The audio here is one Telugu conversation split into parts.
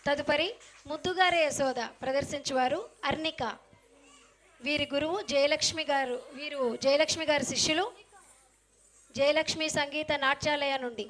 తదుపరి ముద్దుగారే యశోద ప్రదర్శించువారు అర్నిక. వీరి గురువు జయలక్ష్మి గారు. వీరు జయలక్ష్మి గారి శిష్యులు. జయలక్ష్మి సంగీత నాట్యాలయ నుండి.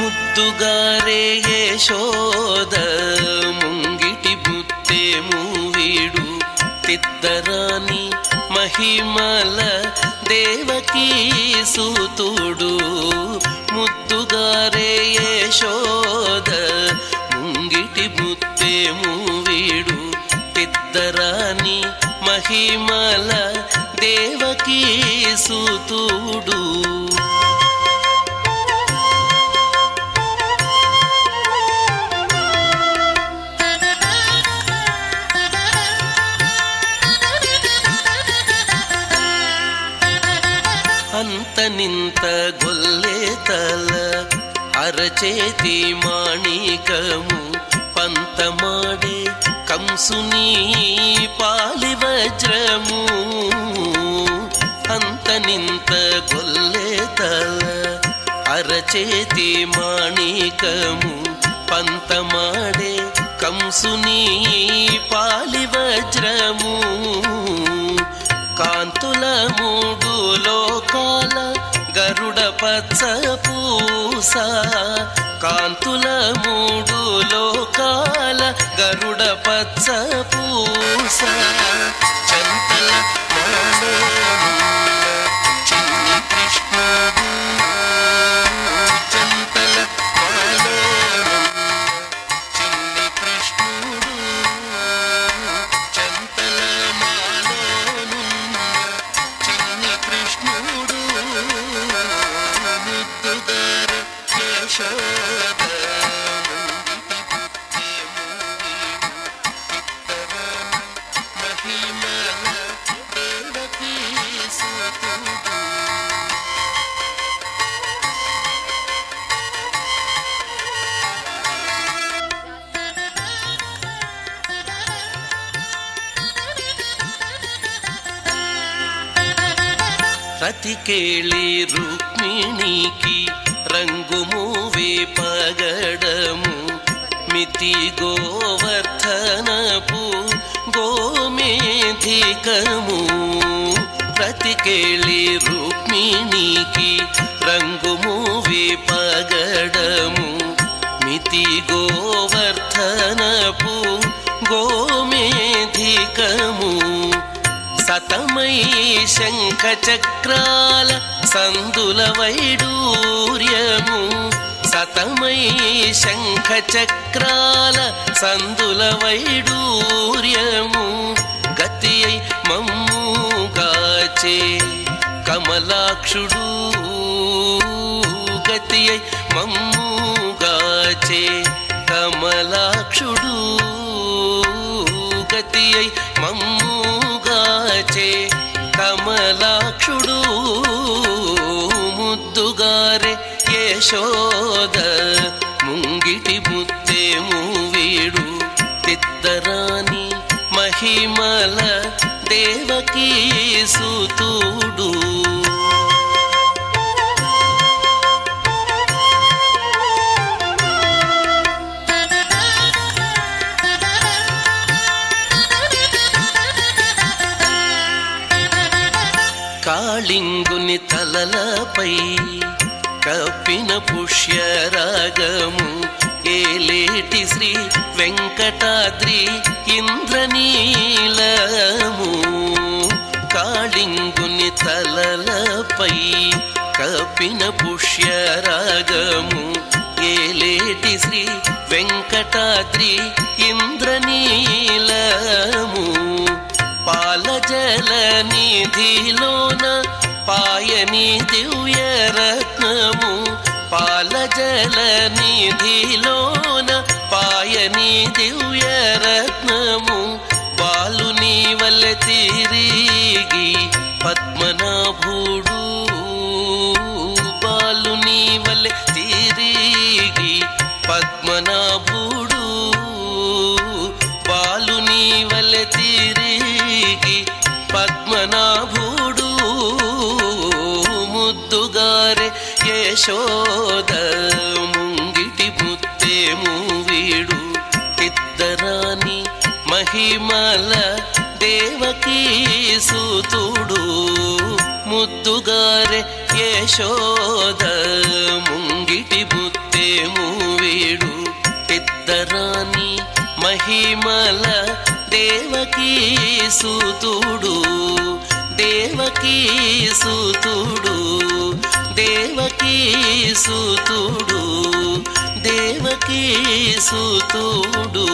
ముద్దుగారే యశోద ముంగిటి బుత్తేము వీడు తిద్దరాని మహిమల దేవకీ సూతుడు. ముద్దుగారే యశోద ముంగిటి బుత్తేము వీడు తిద్దరాని మహిమల దేవకీ సూతుడు. అంతనింత గొల్లే తల అరచేతి మాణికము పంతమాడే కంసుని పాలి వజ్రము. అంతనింత గొల్లే తల అరచేతి మాణికము పంతమాడే కంసుని పాలి వజ్రము. కాంతుల మూడు లోకాల గరుడ పచ్చ పూస. కాంతుల మూడు లోకాల గరుడ పచ్చ పూస. చంతల మాడే చిన్ని కృష్ణుడు. చంతల మాడే చిన్ని కృష్ణుడు. చంతల ముద్దుగారే యశోద ముంగిటి బుత్తేము వీడు తిద్దరాని మహిమల దేవకీ సూతుడు. రతికేళి రుక్మిణికి రంగుమూవే పగడము మితి గోవర్ధనపు గోమేధికము. రతికేళి రుక్మిణికి రంగుమూవే పగడము మితి గోవర్ధనపు గోమేధికము. సతమై శంఖ చక్రాల సందుల వైడూర్యము. సతమై శంఖ చక్రాల సందుల వైడూర్యము. గతి అయి మమ్ముగాచే కమలాక్షుడు. గతి అయి మమ్ముగాచే కమలాక్షుడు. గతి అయి మమ్ముగాచే కమలాక్షుడు. ముద్దుగారే యశోద ముంగిటి బుత్తేము వీడు తిద్దరాని మహిమల దేవకీ సూతుడు. కాళింగుని తలలపై కప్పిన పుష్యరాగము ఏలేటి శ్రీ వెంకటాద్రి ఇంద్రనీలము. కాళింగుని తలలపై కప్పిన పుష్యరాగము ఏలేటి శ్రీ వెంకటాద్రి ఇంద్రనీలము పాలజల నిధిలోన పాయని దివ్యరత్నము పాలజల నిధిలోన పాయని దివ్యరత్నము బాలుని వల్ల తిరిగి పద్మనాభుడు బాలుని వల్ల తిరిగి పద్మనాభుడు బాలుని వల్ల తిరిగి పద్మనాభుడు ముద్దుగారే యశోద ముంగిటి ముత్తేము వీడు ఇద్దరాని మహిమల దేవకీ సూతుడు ముద్దుగారే యశోద ముంగిటి ముత్తేము వీడు ఇద్దరాని మహిమల దేవకీ సూతుడు దేవకీ సూతుడు దేవకీ సూతుడు దేవకీ సూతుడు